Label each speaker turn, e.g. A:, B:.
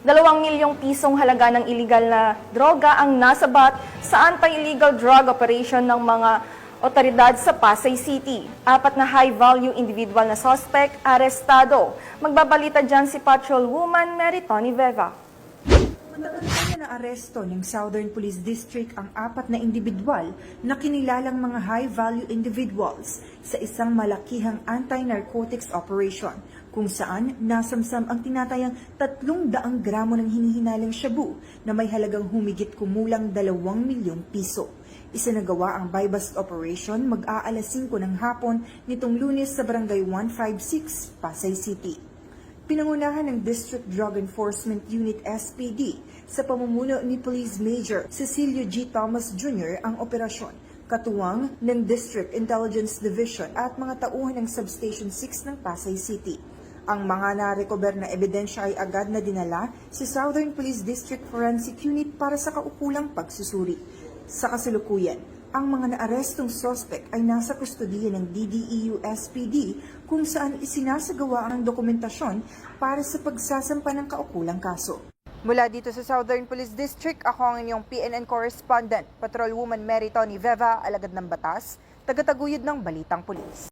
A: 2 milyong pisong halaga ng iligal na droga ang nasabat sa anti-illegal drug operation ng mga otoridad sa Pasay City. 4 na high-value individual na suspect arestado. Magbabalita dyan si Patrolwoman Meritoni Veva.
B: Matagal na aresto ng Southern Police District ang 4 na individual na kinilalang mga high-value individuals sa isang malakihang anti-narcotics operation kung saan nasamsam ang tinatayang 300 gramo ng hinihinalang shabu na may halagang humigit kumulang 2 milyong piso. Isinagawa ang buy-bust operation mag-aalas 5 ng hapon nitong Lunes sa Barangay 156, Pasay City. Pinangunahan ng District Drug Enforcement Unit SPD sa pamumuno ni Police Major Cecilio G. Thomas Jr. ang operasyon, katuwang ng District Intelligence Division at mga tauhan ng Substation 6 ng Pasay City. Ang mga narecover na ebidensya ay agad na dinala sa Southern Police District Forensic Unit para sa kaukulang pagsusuri. Sa kasalukuyan, ang mga naarestong suspect ay nasa kustodiya ng DDEU-SPD kung saan isinasagawa ang dokumentasyon para sa pagsasampa ng kaukulang kaso. Mula dito sa Southern Police District, ako ang inyong PNN correspondent, Patrolwoman Meritoni Veva, alagad ng batas, tagataguyod ng Balitang Pulis.